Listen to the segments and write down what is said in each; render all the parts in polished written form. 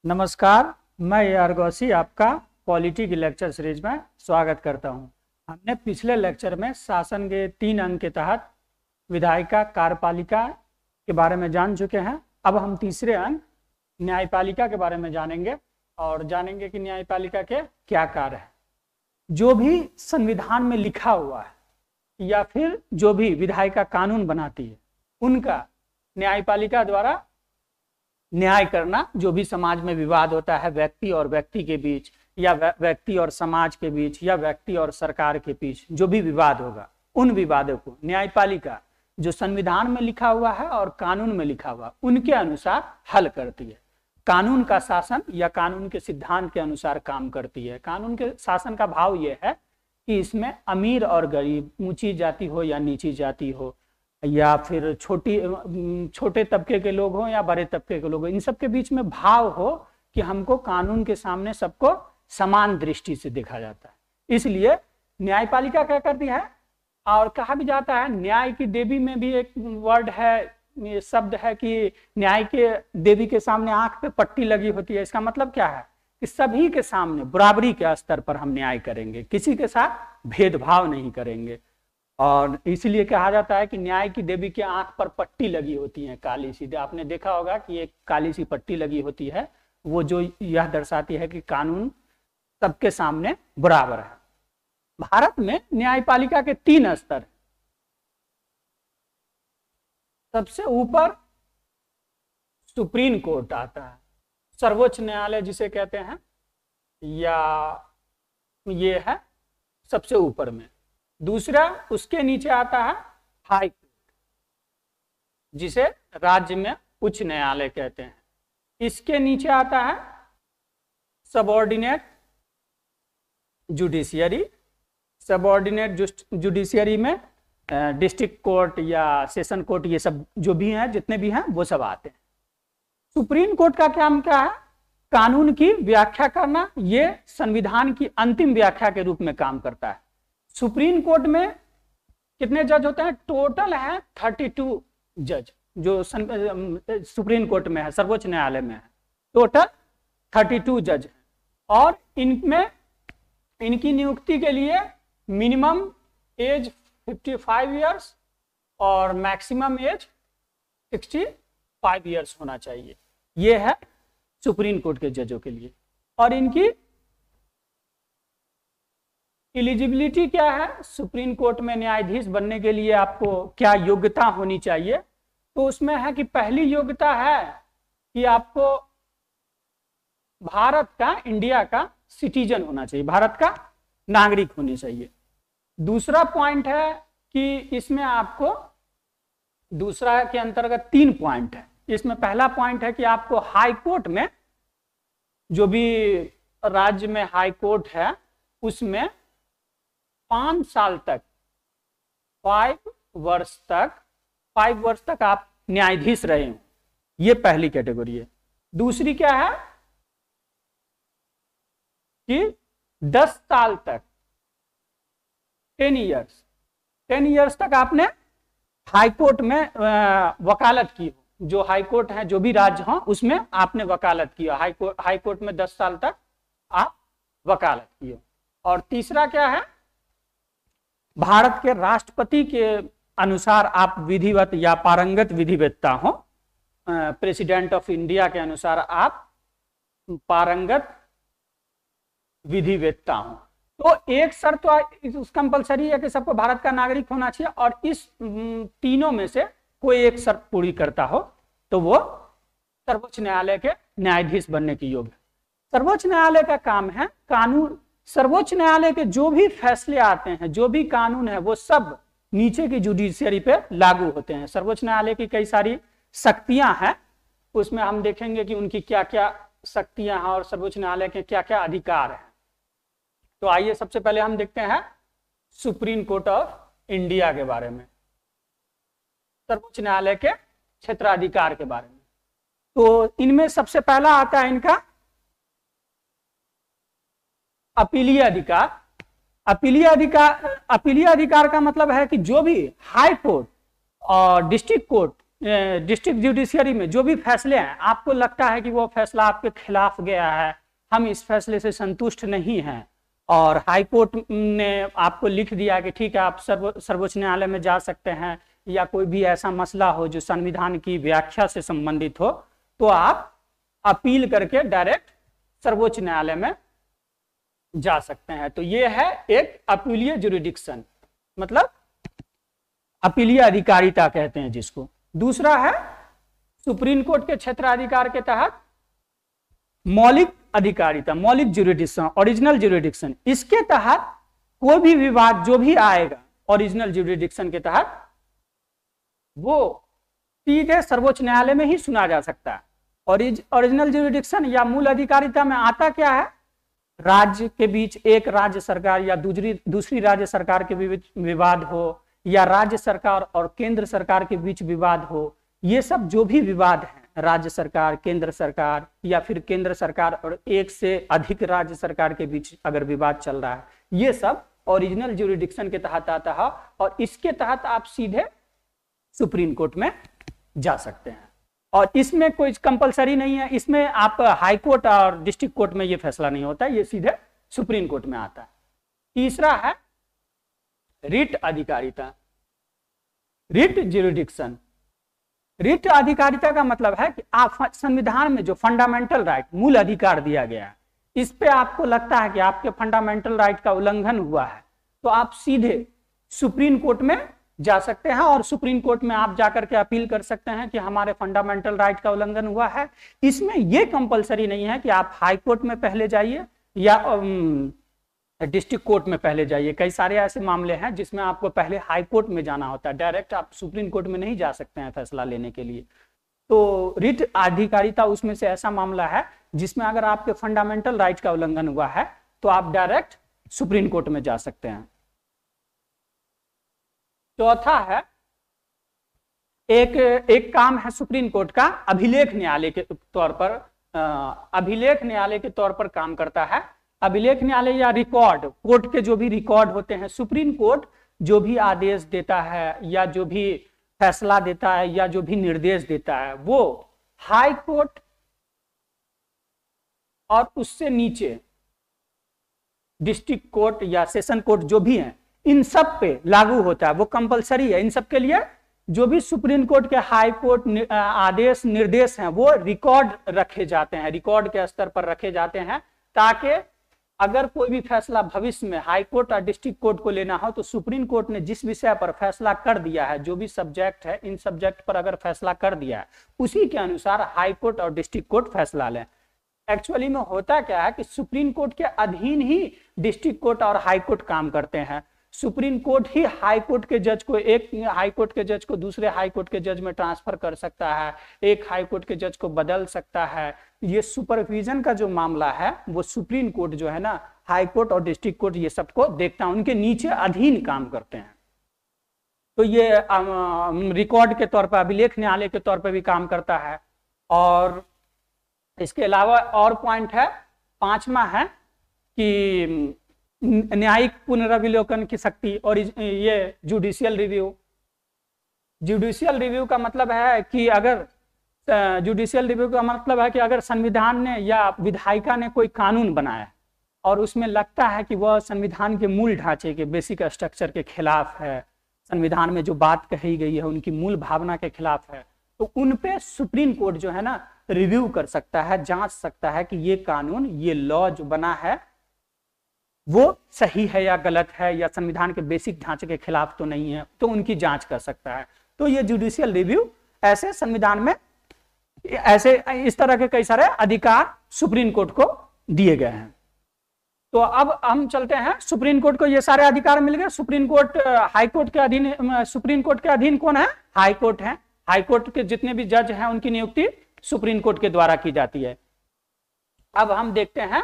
नमस्कार, मैं AR गौसी आपका पॉलिटी की लेक्चर सीरीज में स्वागत करता हूं। हमने पिछले लेक्चर में शासन के 3 अंग के तहत विधायिका कार्यपालिका के बारे में जान चुके हैं। अब हम तीसरे अंग न्यायपालिका के बारे में जानेंगे और जानेंगे कि न्यायपालिका के क्या कार्य है। जो भी संविधान में लिखा हुआ है या फिर जो भी विधायिका कानून बनाती है उनका न्यायपालिका द्वारा न्याय करना, जो भी समाज में विवाद होता है व्यक्ति और व्यक्ति के बीच या व्यक्ति और समाज के बीच या व्यक्ति और सरकार के बीच जो भी विवाद होगा उन विवादों को न्यायपालिका जो संविधान में लिखा हुआ है और कानून में लिखा हुआ उनके अनुसार हल करती है। कानून का शासन या कानून के सिद्धांत के अनुसार काम करती है। कानून के शासन का भाव यह है कि इसमें अमीर और गरीब, ऊंची जाति हो या नीची जाति हो, या फिर छोटे तबके के लोग हों या बड़े तबके के लोग हों, इन सब के बीच में भाव हो कि हमको कानून के सामने सबको समान दृष्टि से देखा जाता है। इसलिए न्यायपालिका क्या करती है, और कहा भी जाता है न्याय की देवी में भी एक वर्ड है, शब्द है कि न्याय के देवी के सामने आंख पे पट्टी लगी होती है। इसका मतलब क्या है कि सभी के सामने बराबरी के स्तर पर हम न्याय करेंगे, किसी के साथ भेदभाव नहीं करेंगे। और इसलिए कहा जाता है कि न्याय की देवी के आंख पर पट्टी लगी होती है, काली सी। आपने देखा होगा कि एक काली सी पट्टी लगी होती है, वो जो यह दर्शाती है कि कानून सबके सामने बराबर है। भारत में न्यायपालिका के 3 स्तर। सबसे ऊपर सुप्रीम कोर्ट आता है, सर्वोच्च न्यायालय जिसे कहते हैं, या ये है सबसे ऊपर में। दूसरा उसके नीचे आता है हाई कोर्ट, जिसे राज्य में उच्च न्यायालय कहते हैं। इसके नीचे आता है सबऑर्डिनेट जुडिशियरी। सबऑर्डिनेट जुडिशियरी में डिस्ट्रिक्ट कोर्ट या सेशन कोर्ट, ये सब जो भी हैं, जितने भी हैं वो सब आते हैं। सुप्रीम कोर्ट का काम क्या है? कानून की व्याख्या करना। ये संविधान की अंतिम व्याख्या के रूप में काम करता है। सुप्रीम कोर्ट में कितने जज होते हैं? टोटल है 32 जज जो सुप्रीम कोर्ट में है, सर्वोच्च न्यायालय में है। टोटल 32 जज हैं और इनमें इनकी नियुक्ति के लिए मिनिमम एज 55 इयर्स और मैक्सिमम एज 65 इयर्स होना चाहिए। ये है सुप्रीम कोर्ट के जजों के लिए। और इनकी एलिजिबिलिटी क्या है? सुप्रीम कोर्ट में न्यायाधीश बनने के लिए आपको क्या योग्यता होनी चाहिए? तो उसमें है कि पहली योग्यता है कि आपको भारत का, इंडिया का सिटीजन होना चाहिए, भारत का नागरिक होना चाहिए। दूसरा पॉइंट है कि इसमें आपको, दूसरा के अंतर्गत 3 पॉइंट है। इसमें पहला पॉइंट है कि आपको हाई कोर्ट में, जो भी राज्य में हाई कोर्ट है उसमें 5 साल तक, 5 वर्ष तक आप न्यायाधीश रहे हो। ये पहली कैटेगरी है। दूसरी क्या है कि 10 साल तक, 10 इयर्स तक आपने हाई कोर्ट में वकालत की हो। जो हाई कोर्ट है, जो भी राज्य हो, उसमें आपने वकालत की हो। हाई कोर्ट में 10 साल तक आप वकालत की हो। और तीसरा क्या है? भारत के राष्ट्रपति के अनुसार आप विधिवत या पारंगत विधिवेत्ता हो। प्रेसिडेंट ऑफ इंडिया के अनुसार आप पारंगत विधिवेत्ता हो। तो एक शर्त तो कंपलसरी है कि सबको भारत का नागरिक होना चाहिए, और इस तीनों में से कोई एक शर्त पूरी करता हो तो वो सर्वोच्च न्यायालय के न्यायाधीश बनने की योग्य। सर्वोच्च न्यायालय का काम है कानून। सर्वोच्च न्यायालय के जो भी फैसले आते हैं, जो भी कानून है, वो सब नीचे की जुडिशियरी पे लागू होते हैं। सर्वोच्च न्यायालय की कई सारी शक्तियां हैं, उसमें हम देखेंगे कि उनकी क्या क्या शक्तियां हैं और सर्वोच्च न्यायालय के क्या क्या अधिकार हैं। तो आइए सबसे पहले हम देखते हैं सुप्रीम कोर्ट ऑफ इंडिया के बारे में, सर्वोच्च न्यायालय के क्षेत्राधिकार के बारे में। तो इनमें सबसे पहला आता है इनका अपीलीय अधिकार। अपीलीय अधिकार का मतलब है कि जो भी हाई कोर्ट और डिस्ट्रिक्ट कोर्ट डिस्ट्रिक्ट जुडिशियरी में जो भी फैसले हैं, आपको लगता है कि वो फैसला आपके खिलाफ गया है, हम इस फैसले से संतुष्ट नहीं हैं, और हाई कोर्ट ने आपको लिख दिया कि ठीक है आप सर्वोच्च न्यायालय में जा सकते हैं, या कोई भी ऐसा मसला हो जो संविधान की व्याख्या से संबंधित हो, तो आप अपील करके डायरेक्ट सर्वोच्च न्यायालय में जा सकते हैं। तो ये है एक अपीलीय जुरिडिक्शन, मतलब अपीलीय अधिकारिता कहते हैं जिसको। दूसरा है सुप्रीम कोर्ट के क्षेत्राधिकार के तहत मौलिक अधिकारिता, मौलिक जुरिडिक्शन, ओरिजिनल जुरिडिक्शन। इसके तहत कोई भी विवाद जो भी आएगा ओरिजिनल जुरिडिक्शन के तहत, वो सीधे सर्वोच्च न्यायालय में ही सुना जा सकता है। ओरिजिनल जुरिडिक्शन या मूल अधिकारिता में आता क्या है, राज्य के बीच एक राज्य सरकार या दूसरी राज्य सरकार के बीच विवाद हो, या राज्य सरकार और केंद्र सरकार के बीच विवाद हो, ये सब जो भी विवाद है, राज्य सरकार, केंद्र सरकार, या फिर केंद्र सरकार और एक से अधिक राज्य सरकार के बीच अगर विवाद चल रहा है, ये सब ओरिजिनल जुरिडिक्शन के तहत आता है, और इसके तहत आप सीधे सुप्रीम कोर्ट में जा सकते हैं। और इसमें कोई कंपलसरी नहीं है, इसमें आप हाई कोर्ट और डिस्ट्रिक्ट कोर्ट में ये फैसला नहीं होता है, ये सीधे सुप्रीम कोर्ट में आता है। तीसरा है रिट अधिकारिता, रिट जुरिडिक्शन। रिट अधिकारिता का मतलब है कि आप संविधान में जो फंडामेंटल राइट, मूल अधिकार दिया गया है, इस पे आपको लगता है कि आपके फंडामेंटल राइट का उल्लंघन हुआ है, तो आप सीधे सुप्रीम कोर्ट में जा सकते हैं, और सुप्रीम कोर्ट में आप जाकर के अपील कर सकते हैं कि हमारे फंडामेंटल राइट का उल्लंघन हुआ है। इसमें यह कंपलसरी नहीं है कि आप हाई कोर्ट में पहले जाइए या डिस्ट्रिक्ट कोर्ट में पहले जाइए। कई सारे ऐसे मामले हैं जिसमें आपको पहले हाई कोर्ट में जाना होता है, डायरेक्ट आप सुप्रीम कोर्ट में नहीं जा सकते हैं फैसला लेने के लिए। तो रिट अधिकारिता उसमें से ऐसा मामला है जिसमें अगर आपके फंडामेंटल राइट का उल्लंघन हुआ है तो आप डायरेक्ट सुप्रीम कोर्ट में जा सकते हैं। चौथा है एक काम है सुप्रीम कोर्ट का अभिलेख न्यायालय के तौर पर, अभिलेख न्यायालय के तौर पर काम करता है। अभिलेख न्यायालय या रिकॉर्ड, कोर्ट के जो भी रिकॉर्ड होते हैं, सुप्रीम कोर्ट जो भी आदेश देता है या जो भी फैसला देता है या जो भी निर्देश देता है, वो हाई कोर्ट और उससे नीचे डिस्ट्रिक्ट कोर्ट या सेशन कोर्ट जो भी हैं, इन सब पे लागू होता है, वो कंपलसरी है। इन सब के लिए जो भी सुप्रीम कोर्ट के हाई कोर्ट आदेश निर्देश हैं वो रिकॉर्ड रखे जाते हैं, रिकॉर्ड के स्तर पर रखे जाते हैं, ताकि अगर कोई भी फैसला भविष्य में हाई कोर्ट और डिस्ट्रिक्ट कोर्ट को लेना हो तो सुप्रीम कोर्ट ने जिस विषय पर फैसला कर दिया है, जो भी सब्जेक्ट है, इन सब्जेक्ट पर अगर फैसला कर दिया है, उसी के अनुसार हाई कोर्ट और डिस्ट्रिक्ट कोर्ट फैसला लें। एक्चुअली में होता क्या है कि सुप्रीम कोर्ट के अधीन ही डिस्ट्रिक्ट कोर्ट और हाई कोर्ट काम करते हैं। सुप्रीम कोर्ट ही हाई कोर्ट के जज को, एक हाई कोर्ट के जज को दूसरे हाई कोर्ट के जज में ट्रांसफर कर सकता है, एक हाई कोर्ट के जज को बदल सकता है। ये सुपरविजन का जो मामला है वो सुप्रीम कोर्ट जो है ना, हाई कोर्ट और डिस्ट्रिक्ट कोर्ट ये सबको देखता है, उनके नीचे अधीन काम करते हैं। तो ये रिकॉर्ड के तौर पर, अभिलेख न्यायालय के तौर पर भी काम करता है। और इसके अलावा और पॉइंट है, पांचवा है कि न्यायिक पुनर्विलोकन की शक्ति और ये जुडिशियल रिव्यू। जुडिशियल रिव्यू का मतलब है कि अगर जुडिशियल रिव्यू का मतलब है कि अगर संविधान ने या विधायिका ने कोई कानून बनाया और उसमें लगता है कि वह संविधान के मूल ढांचे के, बेसिक स्ट्रक्चर के खिलाफ है, संविधान में जो बात कही गई है उनकी मूल भावना के खिलाफ है, तो उन पे सुप्रीम कोर्ट जो है ना रिव्यू कर सकता है, जांच सकता है कि ये कानून, ये लॉ जो बना है वो सही है या गलत है, या संविधान के बेसिक ढांचे के खिलाफ तो नहीं है, तो उनकी जांच कर सकता है। तो ये जुडिशियल रिव्यू, ऐसे संविधान में ऐसे इस तरह के कई सारे अधिकार सुप्रीम कोर्ट को दिए गए हैं। तो अब हम चलते हैं, सुप्रीम कोर्ट को ये सारे अधिकार मिल गए। सुप्रीम कोर्ट हाई कोर्ट के अधीन, सुप्रीम कोर्ट के अधीन कौन है? हाई कोर्ट है। हाई कोर्ट के जितने भी जज हैं उनकी नियुक्ति सुप्रीम कोर्ट के द्वारा की जाती है। अब हम देखते हैं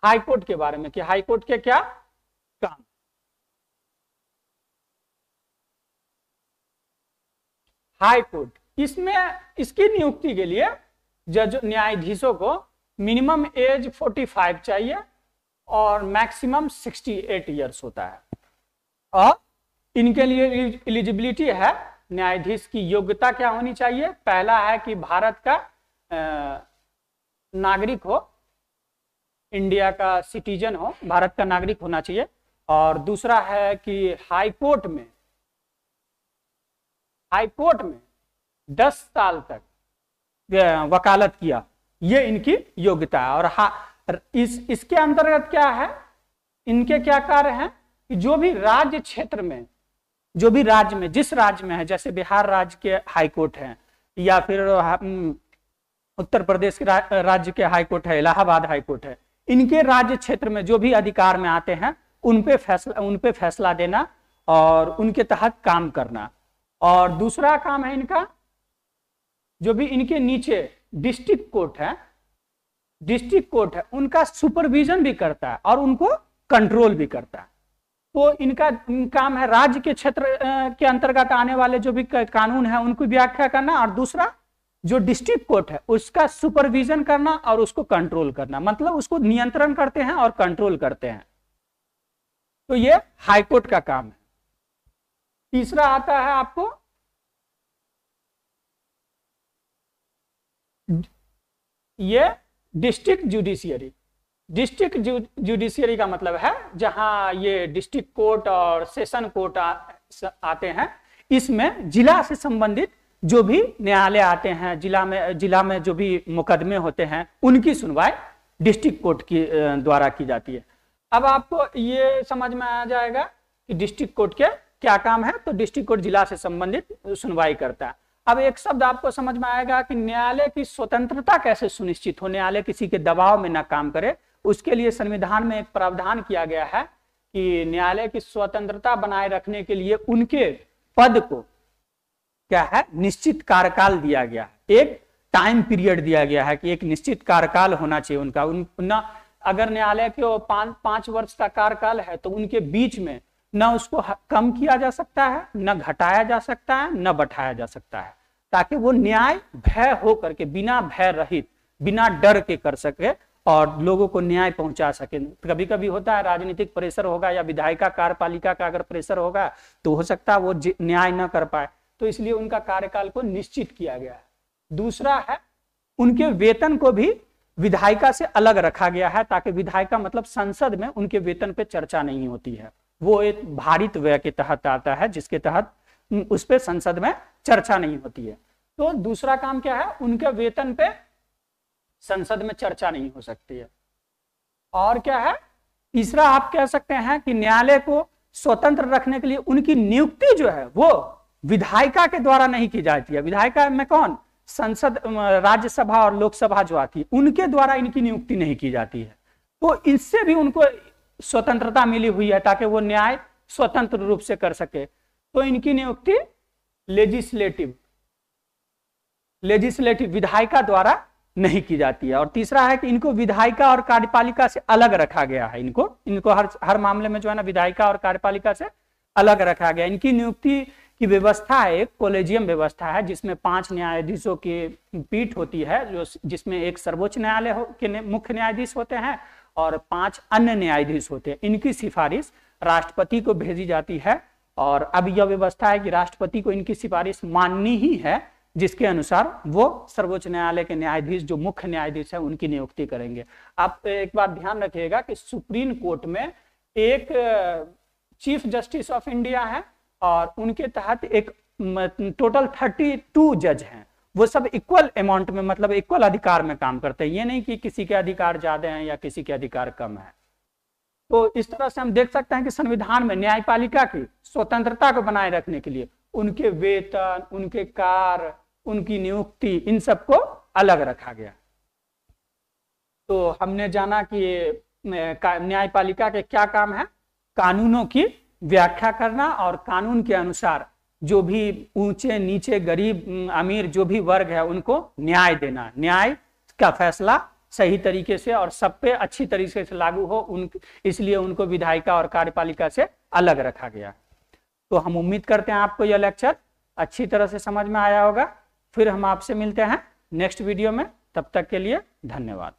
हाई कोर्ट के बारे में कि हाई कोर्ट के क्या काम। हाई कोर्ट, इसमें इसकी नियुक्ति के लिए जज न्यायाधीशों को मिनिमम एज 45 चाहिए और मैक्सिमम 68 ईयर्स होता है। और इनके लिए एलिजिबिलिटी है न्यायाधीश की योग्यता क्या होनी चाहिए? पहला है कि भारत का नागरिक हो, इंडिया का सिटीजन हो, भारत का नागरिक होना चाहिए। और दूसरा है कि हाईकोर्ट में 10 साल तक वकालत किया, ये इनकी योग्यता है। और इसके अंतर्गत क्या है, इनके क्या कार्य हैं कि जो भी राज्य क्षेत्र में, जो भी राज्य में, जिस राज्य में है, जैसे बिहार राज्य के हाईकोर्ट है, या फिर उत्तर प्रदेश के राज्य के हाईकोर्ट है, इलाहाबाद हाईकोर्ट है, इनके राज्य क्षेत्र में जो भी अधिकार में आते हैं उन पे फैसला देना और उनके तहत काम करना। और दूसरा काम है इनका, जो भी इनके नीचे डिस्ट्रिक्ट कोर्ट है, उनका सुपरविजन भी करता है और उनको कंट्रोल भी करता है। तो इनका काम है राज्य के क्षेत्र के अंतर्गत आने वाले जो भी कानून है उनको व्याख्या करना, और दूसरा जो डिस्ट्रिक्ट कोर्ट है उसका सुपरविजन करना और उसको कंट्रोल करना, मतलब उसको नियंत्रण करते हैं और कंट्रोल करते हैं। तो ये हाईकोर्ट का काम है। तीसरा आता है आपको ये डिस्ट्रिक्ट जुडिशियरी। डिस्ट्रिक्ट जुडिशियरी का मतलब है जहां ये डिस्ट्रिक्ट कोर्ट और सेशन कोर्ट आते हैं, इसमें जिला से संबंधित जो भी न्यायालय आते हैं, जिला में जो भी मुकदमे होते हैं उनकी सुनवाई डिस्ट्रिक्ट कोर्ट की द्वारा की जाती है। अब आपको ये समझ में आ जाएगा कि डिस्ट्रिक्ट कोर्ट के क्या काम है। तो डिस्ट्रिक्ट कोर्ट जिला से संबंधित सुनवाई करता है। अब एक शब्द आपको समझ में आएगा कि न्यायालय की स्वतंत्रता कैसे सुनिश्चित हो, न्यायालय किसी के दबाव में ना काम करे। उसके लिए संविधान में एक प्रावधान किया गया है कि न्यायालय की स्वतंत्रता बनाए रखने के लिए उनके पद को क्या है, निश्चित कार्यकाल दिया गया है, एक टाइम पीरियड दिया गया है कि एक निश्चित कार्यकाल होना चाहिए उनका। अगर न्यायालय के 5 वर्ष का कार्यकाल है तो उनके बीच में न उसको कम किया जा सकता है, न घटाया जा सकता है, न बढ़ाया जा सकता है, ताकि वो न्याय भय हो करके, बिना भय रहित, बिना डर के कर सके और लोगों को न्याय पहुंचा सके। कभी कभी होता है राजनीतिक प्रेशर होगा या विधायिका कार्यपालिका का अगर प्रेशर होगा तो हो सकता है वो न्याय न कर पाए, तो इसलिए उनका कार्यकाल को निश्चित किया गया है। दूसरा है उनके वेतन को भी विधायिका से अलग रखा गया है, ताकि विधायिका मतलब संसद में उनके वेतन पे चर्चा नहीं होती है, वो एक भारित व्यय के तहत आता है जिसके तहत उस पे संसद में चर्चा नहीं होती है। तो दूसरा काम क्या है, उनके वेतन पे संसद में चर्चा नहीं हो सकती है। और क्या है, तीसरा आप कह सकते हैं कि न्यायालय को स्वतंत्र रखने के लिए उनकी नियुक्ति जो है वो विधायिका के द्वारा नहीं की जाती है। विधायिका में कौन, संसद, राज्यसभा और लोकसभा जो आती है उनके द्वारा इनकी नियुक्ति नहीं की जाती है। तो इससे भी उनको स्वतंत्रता मिली हुई है ताकि वो न्याय स्वतंत्र रूप से कर सके। तो इनकी नियुक्ति लेजिस्लेटिव विधायिका द्वारा नहीं की जाती है। और तीसरा है कि इनको विधायिका और कार्यपालिका से अलग रखा गया है। इनको हर मामले में जो है ना विधायिका और कार्यपालिका से अलग रखा गया। इनकी नियुक्ति की व्यवस्था है, एक कोलेजियम व्यवस्था है जिसमें 5 न्यायाधीशों की पीठ होती है, जिसमें एक सर्वोच्च न्यायालय के मुख्य न्यायाधीश होते हैं और 5 अन्य न्यायाधीश होते हैं। इनकी सिफारिश राष्ट्रपति को भेजी जाती है और अब यह व्यवस्था है कि राष्ट्रपति को इनकी सिफारिश माननी ही है, जिसके अनुसार वो सर्वोच्च न्यायालय के न्यायाधीश जो मुख्य न्यायाधीश है उनकी नियुक्ति करेंगे। आप एक बात ध्यान रखिएगा कि सुप्रीम कोर्ट में एक चीफ जस्टिस ऑफ इंडिया है और उनके तहत एक टोटल 32 जज हैं। वो सब इक्वल अमाउंट में, मतलब इक्वल अधिकार में काम करते हैं। ये नहीं कि किसी के अधिकार ज्यादा हैं या किसी के अधिकार कम है। तो इस तरह से हम देख सकते हैं कि संविधान में न्यायपालिका की स्वतंत्रता को बनाए रखने के लिए उनके वेतन, उनके कार्य, उनकी नियुक्ति, इन सबको अलग रखा गया। तो हमने जाना कि न्यायपालिका के क्या काम है, कानूनों की व्याख्या करना और कानून के अनुसार जो भी ऊंचे नीचे गरीब अमीर जो भी वर्ग है उनको न्याय देना, न्याय का फैसला सही तरीके से और सब पे अच्छी तरीके से लागू हो, इसलिए उनको विधायिका और कार्यपालिका से अलग रखा गया। तो हम उम्मीद करते हैं आपको यह लेक्चर अच्छी तरह से समझ में आया होगा। फिर हम आपसे मिलते हैं नेक्स्ट वीडियो में, तब तक के लिए धन्यवाद।